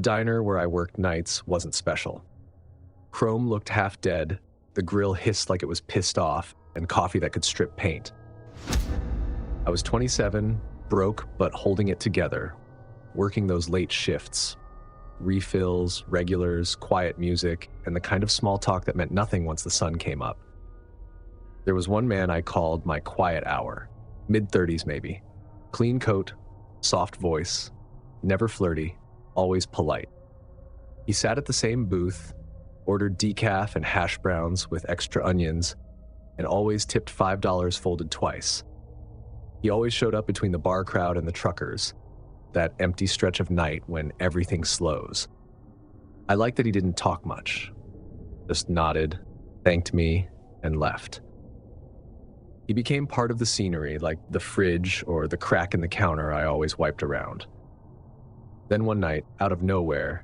diner where I worked nights wasn't special. Chrome looked half dead, the grill hissed like it was pissed off, and coffee that could strip paint. I was 27, broke but holding it together, working those late shifts. Refills, regulars, quiet music, and the kind of small talk that meant nothing once the sun came up. There was one man I called my quiet hour, mid-30s maybe. Clean coat, soft voice, never flirty, always polite. He sat at the same booth, ordered decaf and hash browns with extra onions, and always tipped $5 folded twice. He always showed up between the bar crowd and the truckers, that empty stretch of night when everything slows. I liked that he didn't talk much, just nodded, thanked me, and left. He became part of the scenery, like the fridge or the crack in the counter I always wiped around. Then one night, out of nowhere,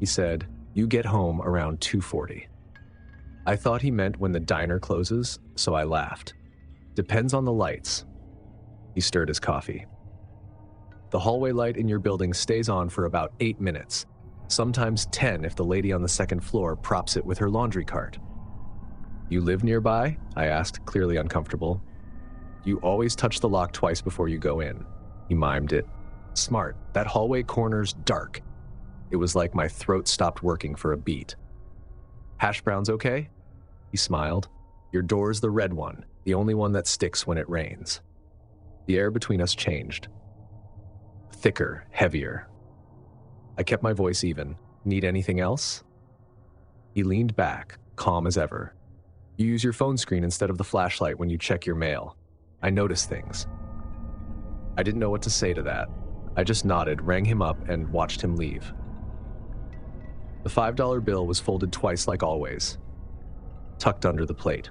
he said, "You get home around 2:40. I thought he meant when the diner closes, so I laughed. "Depends on the lights." He stirred his coffee. "The hallway light in your building stays on for about 8 minutes, sometimes 10 if the lady on the second floor props it with her laundry cart." "You live nearby?" I asked, clearly uncomfortable. "You always touch the lock twice before you go in." He mimed it. "Smart. That hallway corner's dark." It was like my throat stopped working for a beat. "Hash browns okay?" He smiled. "Your door's the red one, the only one that sticks when it rains." The air between us changed. Thicker, heavier. I kept my voice even. "Need anything else?" He leaned back, calm as ever. "You use your phone screen instead of the flashlight when you check your mail. I notice things." I didn't know what to say to that. I just nodded, rang him up, and watched him leave. The $5 bill was folded twice like always, tucked under the plate.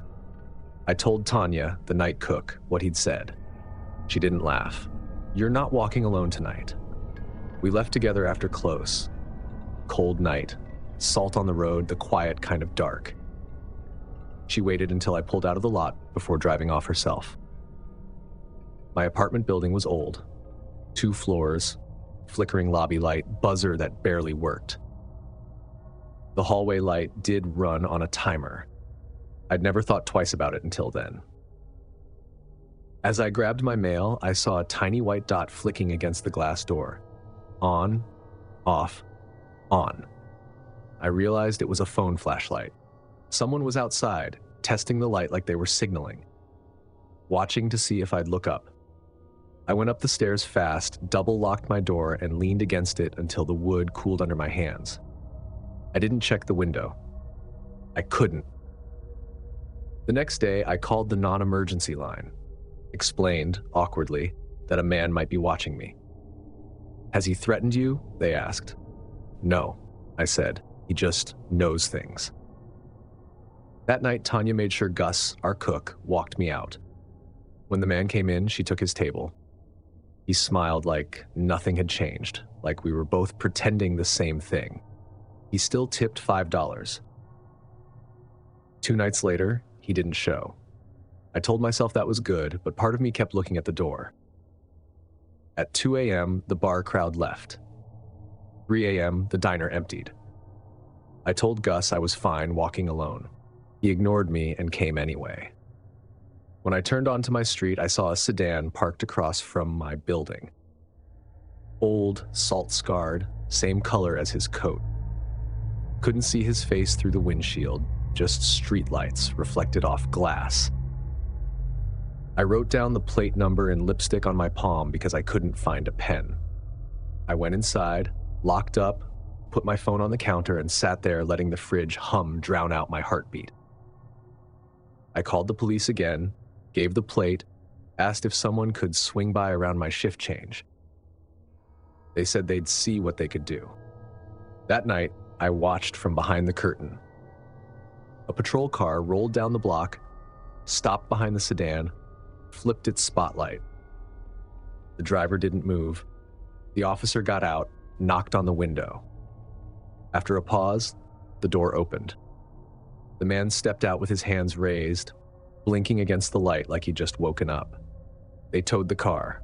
I told Tanya, the night cook, what he'd said. She didn't laugh. "You're not walking alone tonight." We left together after close. Cold night, salt on the road, the quiet kind of dark. She waited until I pulled out of the lot before driving off herself. My apartment building was old. 2 floors, flickering lobby light, buzzer that barely worked. The hallway light did run on a timer. I'd never thought twice about it until then. As I grabbed my mail, I saw a tiny white dot flicking against the glass door. On, off, on. I realized it was a phone flashlight. Someone was outside, testing the light like they were signaling, watching to see if I'd look up. I went up the stairs fast, double-locked my door, and leaned against it until the wood cooled under my hands. I didn't check the window. I couldn't. The next day, I called the non-emergency line, explained, awkwardly, that a man might be watching me. "Has he threatened you?" they asked. "No," I said. "He just knows things." That night, Tanya made sure Gus, our cook, walked me out. When the man came in, she took his table. He smiled like nothing had changed, like we were both pretending the same thing. He still tipped $5. 2 nights later, he didn't show. I told myself that was good, but part of me kept looking at the door. At 2 a.m., the bar crowd left. 3 a.m., the diner emptied. I told Gus I was fine walking alone. He ignored me and came anyway. When I turned onto my street, I saw a sedan parked across from my building. Old, salt-scarred, same color as his coat. Couldn't see his face through the windshield, just streetlights reflected off glass. I wrote down the plate number in lipstick on my palm because I couldn't find a pen. I went inside, locked up, put my phone on the counter, and sat there letting the fridge hum drown out my heartbeat. I called the police again, gave the plate, asked if someone could swing by around my shift change. They said they'd see what they could do. That night, I watched from behind the curtain. A patrol car rolled down the block, stopped behind the sedan, flipped its spotlight. The driver didn't move. The officer got out, knocked on the window. After a pause, the door opened. The man stepped out with his hands raised, blinking against the light like he'd just woken up. They towed the car.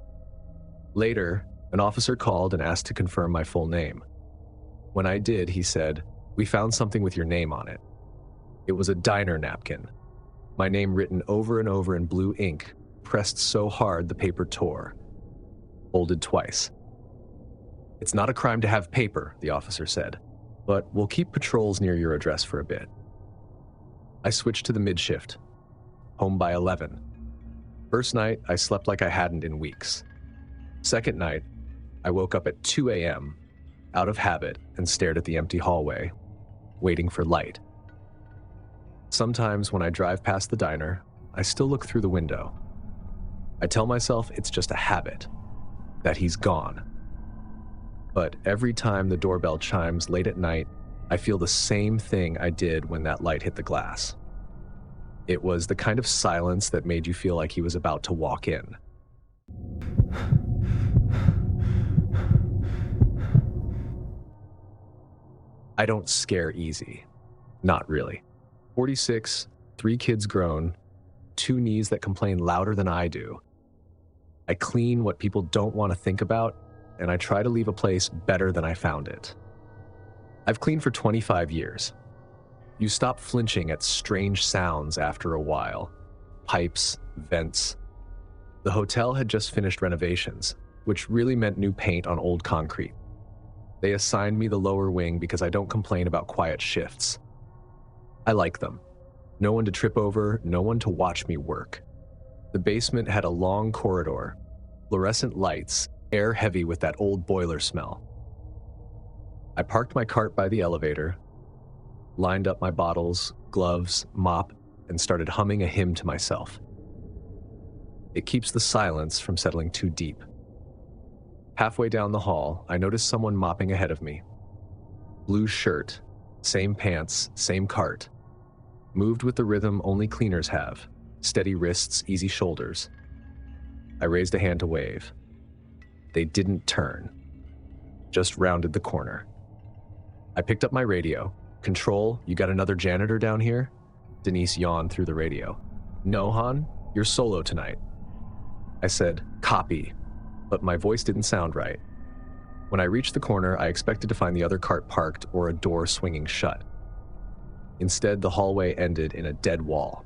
Later, an officer called and asked to confirm my full name. When I did, he said, "We found something with your name on it." It was a diner napkin. My name written over and over in blue ink, pressed so hard the paper tore. Folded twice. "It's not a crime to have paper," the officer said, "but we'll keep patrols near your address for a bit." I switched to the mid-shift. Home by 11. First night, I slept like I hadn't in weeks. Second night, I woke up at 2 a.m., out of habit, and stared at the empty hallway, waiting for light. Sometimes when I drive past the diner, I still look through the window. I tell myself it's just a habit, that he's gone. But every time the doorbell chimes late at night, I feel the same thing I did when that light hit the glass. It was the kind of silence that made you feel like he was about to walk in. I don't scare easy. Not really. 46, 3 kids grown, 2 knees that complain louder than I do. I clean what people don't want to think about, and I try to leave a place better than I found it. I've cleaned for 25 years. You stop flinching at strange sounds after a while. Pipes, vents. The hotel had just finished renovations, which really meant new paint on old concrete. They assigned me the lower wing because I don't complain about quiet shifts. I like them. No one to trip over, no one to watch me work. The basement had a long corridor, fluorescent lights, air heavy with that old boiler smell. I parked my cart by the elevator, lined up my bottles, gloves, mop, and started humming a hymn to myself. It keeps the silence from settling too deep. Halfway down the hall, I noticed someone mopping ahead of me. Blue shirt, same pants, same cart. Moved with the rhythm only cleaners have. Steady wrists, easy shoulders. I raised a hand to wave. They didn't turn. Just rounded the corner. I picked up my radio. "Control, you got another janitor down here?" Denise yawned through the radio. "No, hon, you're solo tonight." I said, "Copy," but my voice didn't sound right. When I reached the corner, I expected to find the other cart parked or a door swinging shut. Instead, the hallway ended in a dead wall.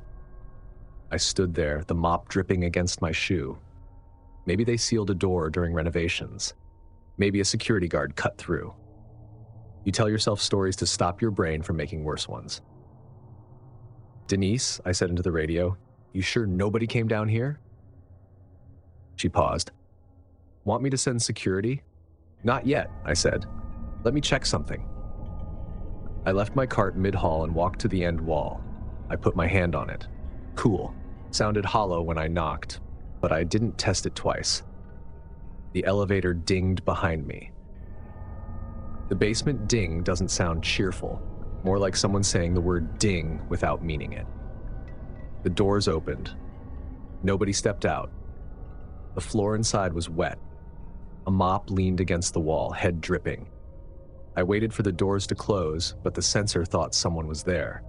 I stood there, the mop dripping against my shoe. Maybe they sealed a door during renovations. Maybe a security guard cut through. You tell yourself stories to stop your brain from making worse ones. "Denise," I said into the radio, "you sure nobody came down here?" She paused. "Want me to send security?" "Not yet," I said. "Let me check something." I left my cart mid-hall and walked to the end wall. I put my hand on it. Cool. Sounded hollow when I knocked, but I didn't test it twice. The elevator dinged behind me. The basement ding doesn't sound cheerful, more like someone saying the word ding without meaning it. The doors opened. Nobody stepped out. The floor inside was wet. A mop leaned against the wall, head dripping. I waited for the doors to close, but the sensor thought someone was there.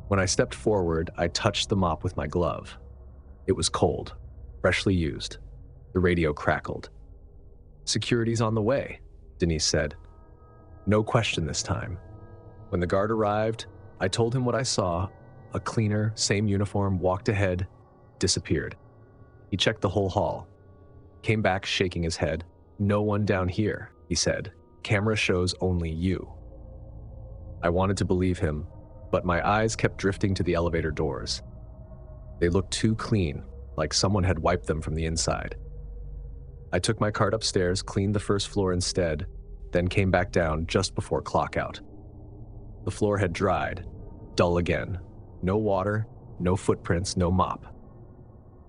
When I stepped forward, I touched the mop with my glove. It was cold, freshly used. The radio crackled. "Security's on the way," Denise said. No question this time. When the guard arrived, I told him what I saw. A cleaner, same uniform, walked ahead, disappeared. He checked the whole hall. Came back shaking his head. "No one down here," he said. "Camera shows only you." I wanted to believe him, but my eyes kept drifting to the elevator doors. They looked too clean, like someone had wiped them from the inside. I took my cart upstairs, cleaned the first floor instead, then came back down just before clock out. The floor had dried, dull again. No water, no footprints, no mop.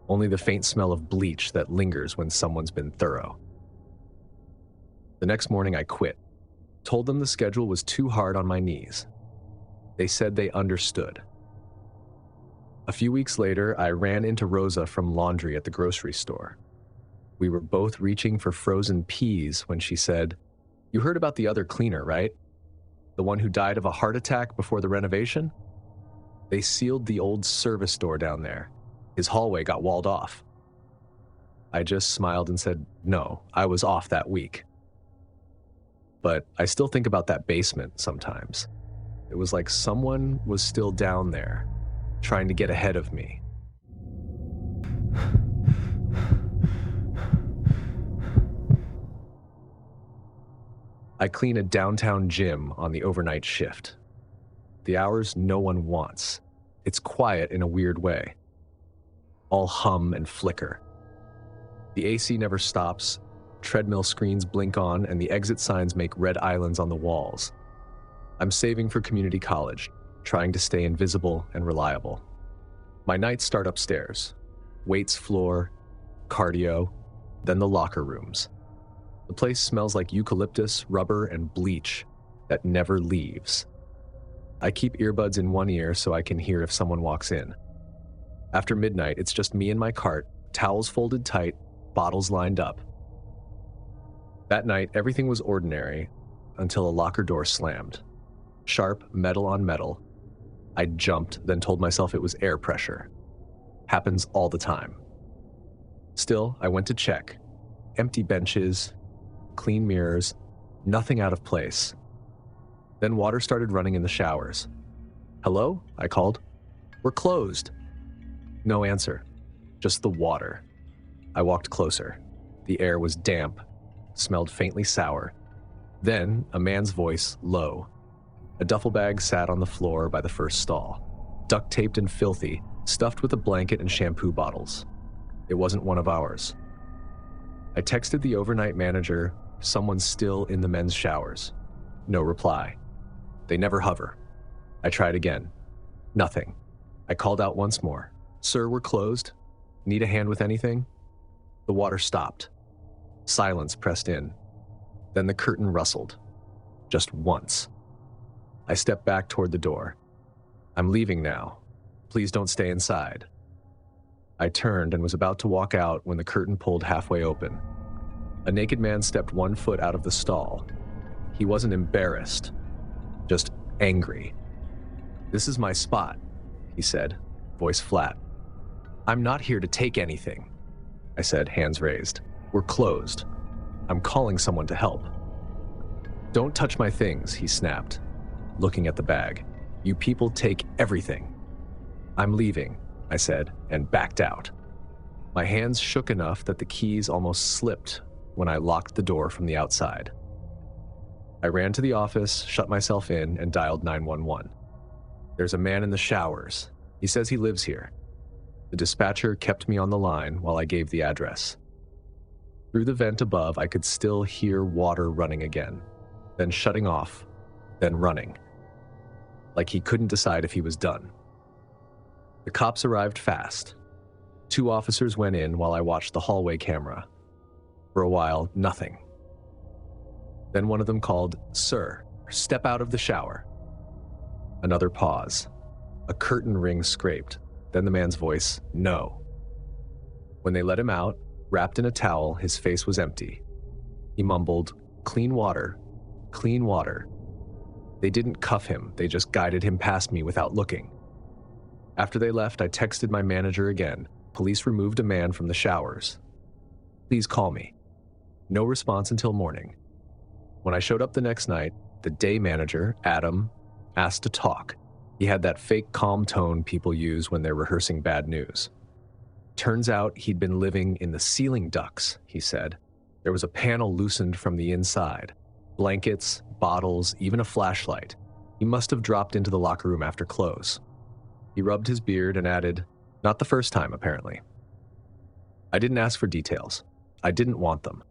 Only the faint smell of bleach that lingers when someone's been thorough. The next morning I quit. Told them the schedule was too hard on my knees. They said they understood. A few weeks later, I ran into Rosa from laundry at the grocery store. We were both reaching for frozen peas when she said, "You heard about the other cleaner, right? The one who died of a heart attack before the renovation? They sealed the old service door down there. His hallway got walled off." I just smiled and said, "No, I was off that week." but I still think about that basement sometimes. It was like someone was still down there, trying to get ahead of me. I clean a downtown gym on the overnight shift. The hours no one wants. It's quiet in a weird way. All hum and flicker. The AC never stops, treadmill screens blink on, and the exit signs make red islands on the walls. I'm saving for community college, trying to stay invisible and reliable. My nights start upstairs. Weights floor, cardio, then the locker rooms. The place smells like eucalyptus, rubber, and bleach that never leaves. I keep earbuds in one ear so I can hear if someone walks in. After midnight, it's just me and my cart, towels folded tight, bottles lined up. That night, everything was ordinary until a locker door slammed. Sharp metal on metal. I jumped, then told myself it was air pressure. Happens all the time. Still, I went to check. Empty benches, clean mirrors, nothing out of place. Then water started running in the showers. "Hello?" I called. "We're closed." No answer, just the water. I walked closer. The air was damp, smelled faintly sour. Then a man's voice, low. A duffel bag sat on the floor by the first stall, duct taped and filthy, stuffed with a blanket and shampoo bottles. It wasn't one of ours. I texted the overnight manager, "Someone's still in the men's showers." No reply. They never hover. I tried again. Nothing. I called out once more. "Sir, we're closed. Need a hand with anything?" The water stopped. Silence pressed in. Then the curtain rustled. Just once. I stepped back toward the door. "I'm leaving now. Please don't stay inside." I turned and was about to walk out when the curtain pulled halfway open. A naked man stepped 1 foot out of the stall. He wasn't embarrassed, just angry. "This is my spot," he said, voice flat. "I'm not here to take anything," I said, hands raised. "We're closed. I'm calling someone to help." "Don't touch my things," he snapped, looking at the bag. "You people take everything." "I'm leaving," I said, and backed out. My hands shook enough that the keys almost slipped when I locked the door from the outside. I ran to the office, shut myself in, and dialed 911. "There's a man in the showers. He says he lives here." The dispatcher kept me on the line while I gave the address. Through the vent above, I could still hear water running again, then shutting off, then running. Like he couldn't decide if he was done. The cops arrived fast. 2 officers went in while I watched the hallway camera. For a while, nothing. Then one of them called, "Sir, step out of the shower." Another pause. A curtain ring scraped. Then the man's voice, "No." When they let him out, wrapped in a towel, his face was empty. He mumbled, "Clean water, clean water." They didn't cuff him, they just guided him past me without looking. After they left, I texted my manager again. Police removed a man from the showers. "Please call me." No response until morning. When I showed up the next night, the day manager, Adam, asked to talk. He had that fake calm tone people use when they're rehearsing bad news. Turns out he'd been living in the ceiling ducts, he said. There was a panel loosened from the inside. Blankets, bottles, even a flashlight. He must have dropped into the locker room after close. He rubbed his beard and added, "Not the first time, apparently." I didn't ask for details. I didn't want them.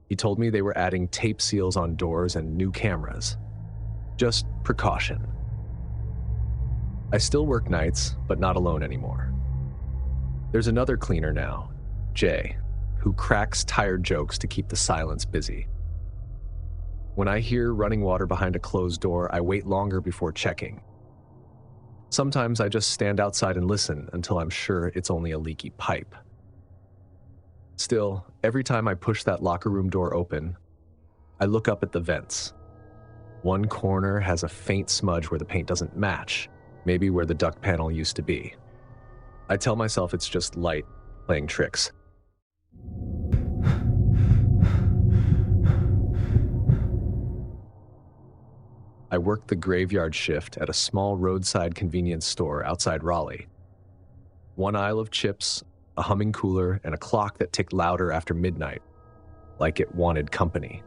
He told me they were adding tape seals on doors and new cameras. Just precaution. I still work nights, but not alone anymore. There's another cleaner now, Jay, who cracks tired jokes to keep the silence busy. When I hear running water behind a closed door, I wait longer before checking. Sometimes I just stand outside and listen until I'm sure it's only a leaky pipe. Still, every time I push that locker room door open, I look up at the vents. One corner has a faint smudge where the paint doesn't match, maybe where the duct panel used to be. I tell myself it's just light playing tricks. I worked the graveyard shift at a small roadside convenience store outside Raleigh. One aisle of chips, a humming cooler, and a clock that ticked louder after midnight, like it wanted company.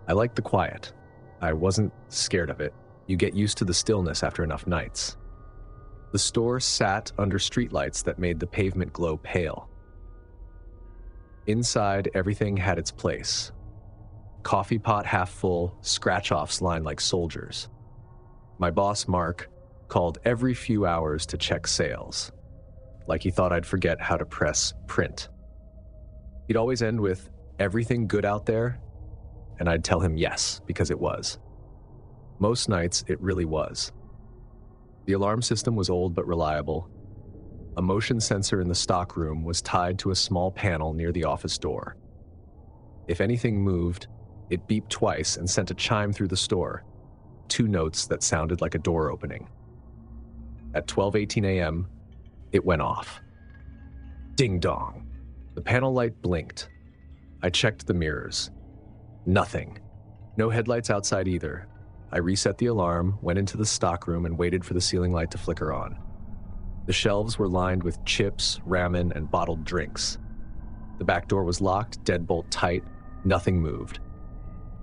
I liked the quiet. I wasn't scared of it. You get used to the stillness after enough nights. The store sat under streetlights that made the pavement glow pale. Inside, everything had its place. Coffee pot half full, scratch-offs lined like soldiers. My boss, Mark, called every few hours to check sales, like he thought I'd forget how to press print. He'd always end with, "Everything good out there?" And I'd tell him yes, because it was. Most nights, it really was. The alarm system was old but reliable. A motion sensor in the stockroom was tied to a small panel near the office door. If anything moved, it beeped twice and sent a chime through the store, 2 notes that sounded like a door opening. At 12:18 a.m., it went off. Ding dong. The panel light blinked. I checked the mirrors. Nothing. No headlights outside either. I reset the alarm, went into the stockroom, and waited for the ceiling light to flicker on. The shelves were lined with chips, ramen, and bottled drinks. The back door was locked, deadbolt tight. Nothing moved.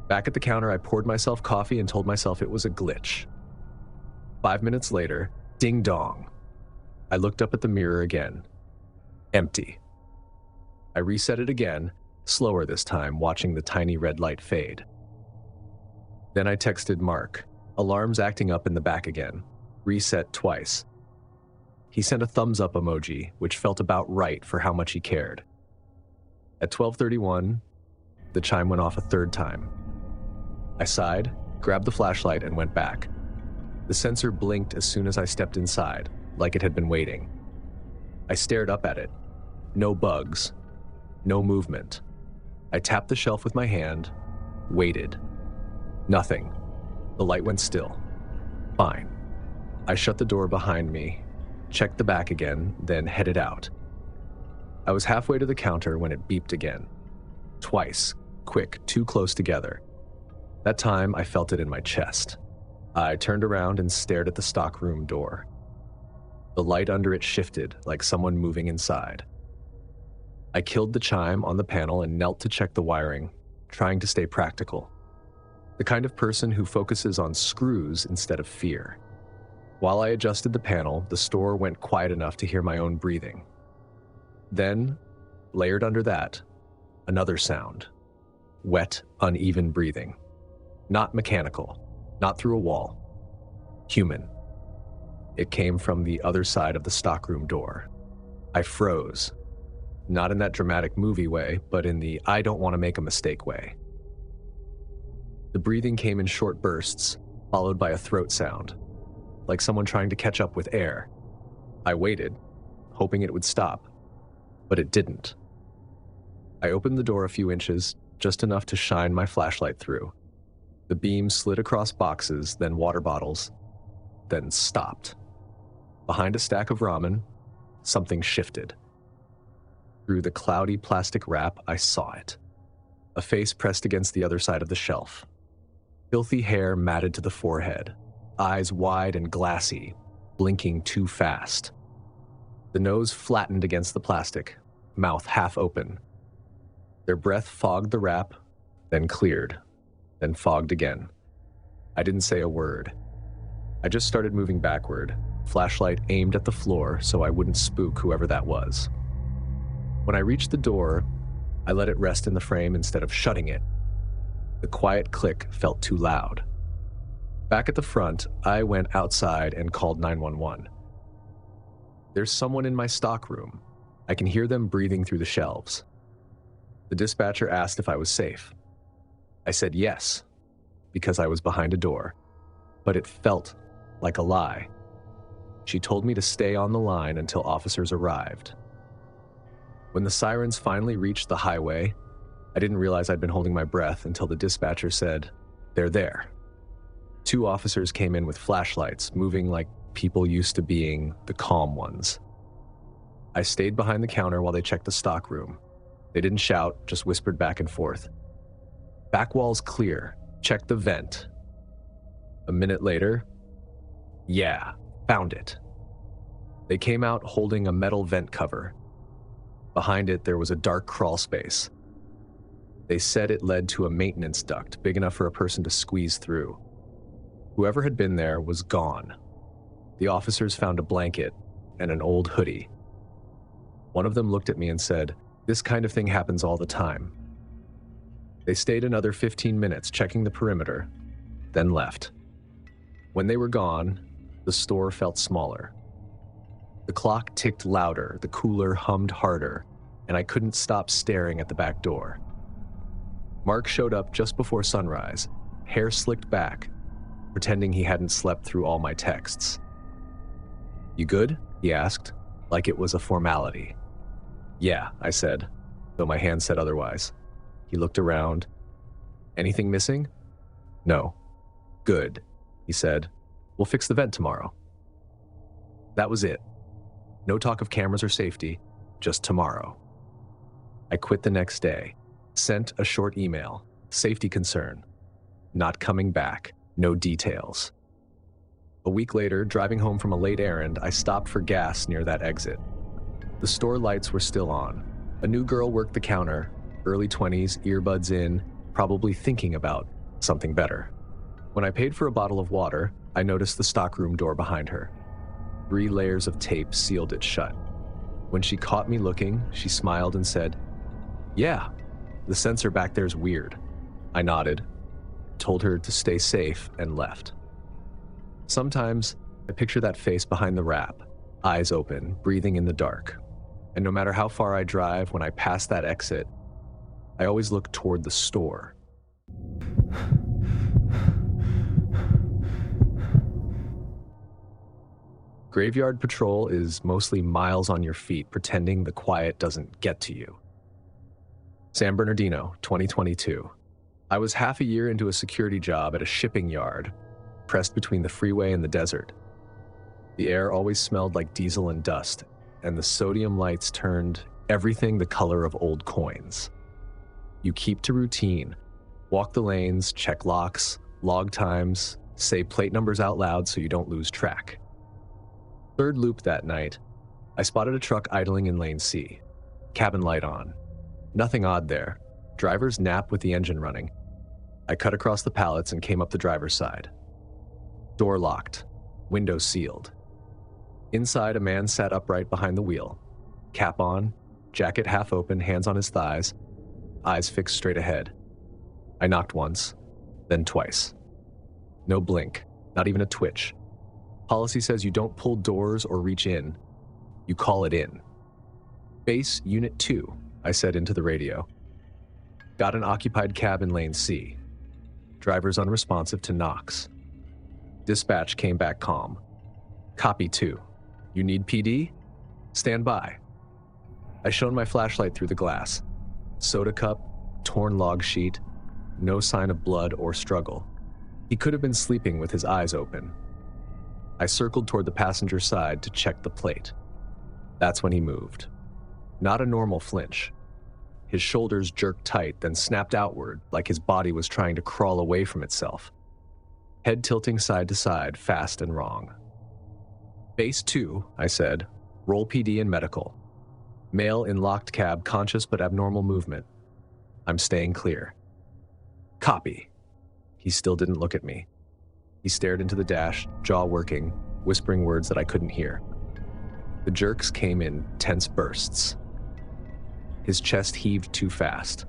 Back at the counter, I poured myself coffee and told myself it was a glitch. 5 minutes later, ding dong. I looked up at the mirror again. Empty. I reset it again, slower this time, watching the tiny red light fade. Then I texted Mark. Alarms acting up in the back again. Reset twice. He sent a thumbs up emoji, which felt about right for how much he cared. At 12:31, the chime went off a third time. I sighed, grabbed the flashlight, and went back. The sensor blinked as soon as I stepped inside, like it had been waiting. I stared up at it. No bugs. No movement. I tapped the shelf with my hand, waited. Nothing. The light went still. Fine. I shut the door behind me, checked the back again, then headed out. I was halfway to the counter when it beeped again. Twice. Quick, too close together. That time, I felt it in my chest. I turned around and stared at the stockroom door. The light under it shifted, like someone moving inside. I killed the chime on the panel and knelt to check the wiring, trying to stay practical. The kind of person who focuses on screws instead of fear. While I adjusted the panel, the store went quiet enough to hear my own breathing. Then, layered under that, another sound. Wet, uneven breathing. Not mechanical, not through a wall. Human. It came from the other side of the stockroom door. I froze. Not in that dramatic movie way, but in the I don't want to make a mistake way. The breathing came in short bursts, followed by a throat sound, like someone trying to catch up with air. I waited, hoping it would stop, but it didn't. I opened the door a few inches, just enough to shine my flashlight through. The beam slid across boxes, then water bottles, then stopped. Behind a stack of ramen, something shifted. Through the cloudy plastic wrap, I saw it. A face pressed against the other side of the shelf. Filthy hair matted to the forehead, eyes wide and glassy, blinking too fast. The nose flattened against the plastic, mouth half open. Their breath fogged the wrap, then cleared, then fogged again. I didn't say a word. I just started moving backward, flashlight aimed at the floor so I wouldn't spook whoever that was. When I reached the door, I let it rest in the frame instead of shutting it. The quiet click felt too loud. Back at the front, I went outside and called 911. There's someone in my stockroom. I can hear them breathing through the shelves. The dispatcher asked if I was safe. I said yes, because I was behind a door, but it felt like a lie. She told me to stay on the line until officers arrived. When the sirens finally reached the highway, I didn't realize I'd been holding my breath until the dispatcher said, "They're there." 2 officers came in with flashlights, moving like people used to being the calm ones. I stayed behind the counter while they checked the stockroom. They didn't shout, just whispered back and forth. "Back wall's clear. Check the vent." A minute later, yeah, found it. They came out holding a metal vent cover. Behind it, there was a dark crawl space. They said it led to a maintenance duct big enough for a person to squeeze through. Whoever had been there was gone. The officers found a blanket and an old hoodie. One of them looked at me and said, "This kind of thing happens all the time." They stayed another 15 minutes checking the perimeter, then left. When they were gone, the store felt smaller. The clock ticked louder, the cooler hummed harder, and I couldn't stop staring at the back door. Mark showed up just before sunrise, hair slicked back, pretending he hadn't slept through all my texts. "You good?" he asked, like it was a formality. "Yeah," I said, though my hand said otherwise. He looked around. "Anything missing?" "No." "Good," he said. "We'll fix the vent tomorrow." That was it. No talk of cameras or safety, just tomorrow. I quit the next day, sent a short email, safety concern, not coming back, no details. A week later, driving home from a late errand, I stopped for gas near that exit. The store lights were still on. A new girl worked the counter, early 20s, earbuds in, probably thinking about something better. When I paid for a bottle of water, I noticed the stockroom door behind her. 3 layers of tape sealed it shut. When she caught me looking, she smiled and said, "Yeah, the sensor back there's weird." I nodded, told her to stay safe, and left. Sometimes I picture that face behind the wrap, eyes open, breathing in the dark. And no matter how far I drive, when I pass that exit, I always look toward the store. Graveyard patrol is mostly miles on your feet, pretending the quiet doesn't get to you. San Bernardino, 2022. I was half a year into a security job at a shipping yard, pressed between the freeway and the desert. The air always smelled like diesel and dust, and the sodium lights turned everything the color of old coins. You keep to routine, walk the lanes, check locks, log times, say plate numbers out loud so you don't lose track. Third loop that night, I spotted a truck idling in lane C, cabin light on. Nothing odd there. Drivers nap with the engine running. I cut across the pallets and came up the driver's side. Door locked, window sealed. Inside, a man sat upright behind the wheel, cap on, jacket half open, hands on his thighs, eyes fixed straight ahead. I knocked once, then twice. No blink, not even a twitch. Policy says you don't pull doors or reach in. You call it in. "Base Unit 2, I said into the radio. Got an occupied cab in lane C. Driver's unresponsive to knocks. Dispatch came back calm. "Copy 2. You need PD? Stand by." I shone my flashlight through the glass. Soda cup, torn log sheet, no sign of blood or struggle. He could have been sleeping with his eyes open. I circled toward the passenger side to check the plate. That's when he moved. Not a normal flinch. His shoulders jerked tight, then snapped outward like his body was trying to crawl away from itself. Head tilting side to side, fast and wrong. "Base 2, I said. Roll PD and medical. Male in locked cab, conscious but abnormal movement. I'm staying clear." "Copy." He still didn't look at me. He stared into the dash, jaw working, whispering words that I couldn't hear. The jerks came in tense bursts. His chest heaved too fast.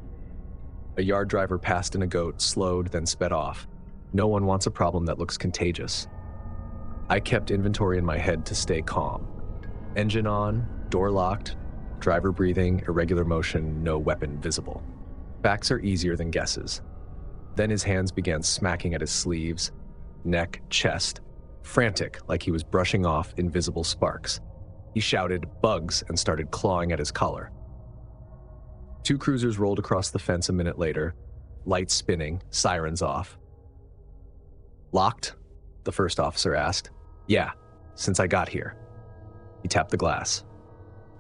A yard driver passed in a goat, slowed, then sped off. No one wants a problem that looks contagious. I kept inventory in my head to stay calm. Engine on, door locked, driver breathing, irregular motion, no weapon visible. Facts are easier than guesses. Then his hands began smacking at his sleeves, neck, chest, frantic like he was brushing off invisible sparks. He shouted, "Bugs," and started clawing at his collar. 2 cruisers rolled across the fence a minute later, lights spinning, sirens off. "Locked?" the first officer asked. "Yeah, since I got here." He tapped the glass.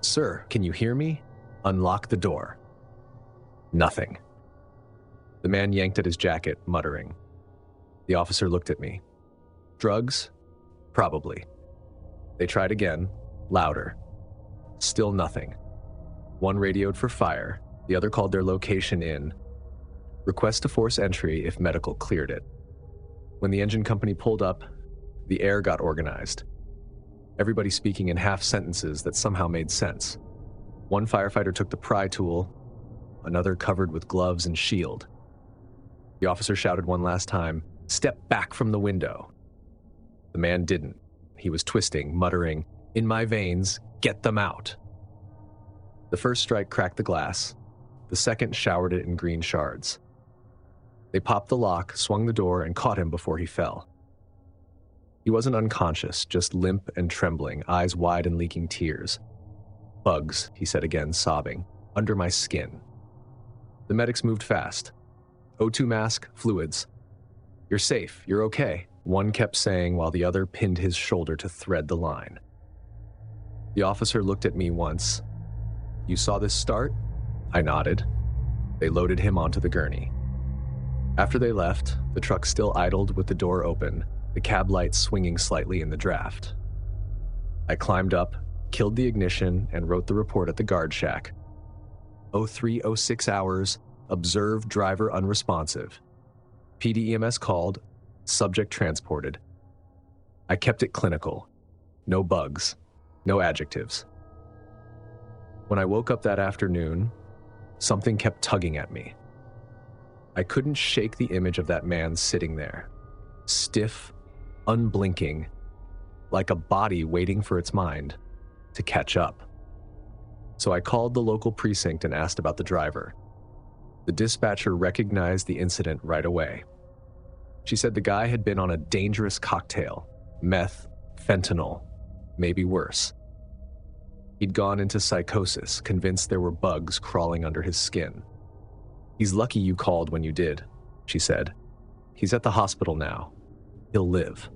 "Sir, can you hear me? Unlock the door." Nothing. The man yanked at his jacket, muttering. The officer looked at me. Drugs? Probably. They tried again, louder. Still nothing. One radioed for fire, the other called their location in. Request to force entry if medical cleared it. When the engine company pulled up, the air got organized. Everybody speaking in half sentences that somehow made sense. One firefighter took the pry tool, another covered with gloves and shield. The officer shouted one last time, "Step back from the window." The man didn't. He was twisting, muttering, "In my veins, get them out." The first strike cracked the glass. The second showered it in green shards. They popped the lock, swung the door, and caught him before he fell. He wasn't unconscious, just limp and trembling, eyes wide and leaking tears. "Bugs," he said again, sobbing, "under my skin." The medics moved fast. "O2 mask, fluids." "You're safe, you're okay," one kept saying while the other pinned his shoulder to thread the line. The officer looked at me once. "You saw this start?" I nodded. They loaded him onto the gurney. After they left, the truck still idled with the door open, the cab lights swinging slightly in the draft. I climbed up, killed the ignition, and wrote the report at the guard shack. 0306 hours, observed driver unresponsive. PDEMS called, subject transported. I kept it clinical. No bugs, no adjectives. When I woke up that afternoon, something kept tugging at me. I couldn't shake the image of that man sitting there, stiff, unblinking, like a body waiting for its mind to catch up. So I called the local precinct and asked about the driver. The dispatcher recognized the incident right away. She said the guy had been on a dangerous cocktail, meth, fentanyl, maybe worse. He'd gone into psychosis, convinced there were bugs crawling under his skin. "He's lucky you called when you did," she said. "He's at the hospital now. He'll live."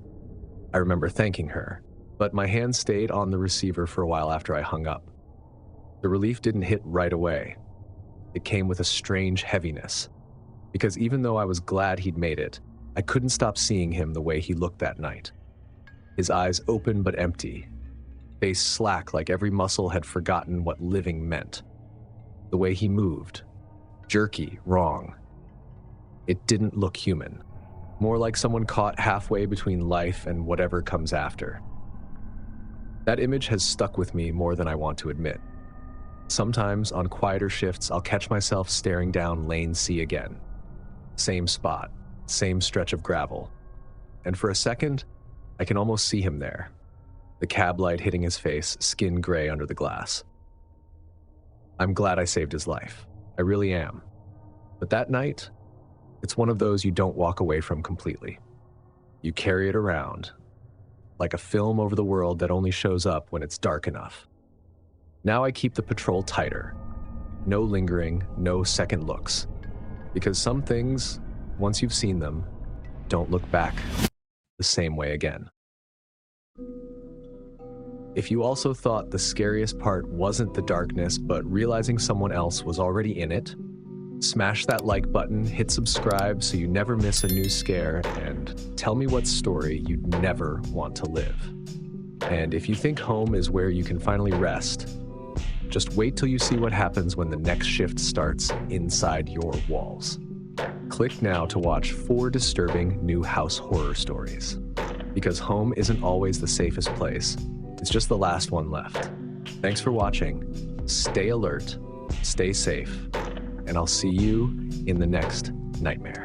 I remember thanking her, but my hand stayed on the receiver for a while after I hung up. The relief didn't hit right away. It came with a strange heaviness, because even though I was glad he'd made it, I couldn't stop seeing him the way he looked that night. His eyes open but empty, face slack like every muscle had forgotten what living meant. The way he moved, jerky, wrong. It didn't look human, more like someone caught halfway between life and whatever comes after. That image has stuck with me more than I want to admit. Sometimes on quieter shifts, I'll catch myself staring down Lane C again. Same spot, same stretch of gravel. And for a second, I can almost see him there. The cab light hitting his face, skin gray under the glass. I'm glad I saved his life. I really am. But that night, it's one of those you don't walk away from completely. You carry it around, like a film over the world that only shows up when it's dark enough. Now I keep the patrol tighter. No lingering, no second looks. Because some things, once you've seen them, don't look back the same way again. If you also thought the scariest part wasn't the darkness, but realizing someone else was already in it, smash that like button, hit subscribe so you never miss a new scare, and tell me what story you'd never want to live. And if you think home is where you can finally rest, just wait till you see what happens when the next shift starts inside your walls. Click now to watch 4 disturbing new house horror stories. Because home isn't always the safest place. It's just the last one left. Thanks for watching. Stay alert, stay safe, and I'll see you in the next nightmare.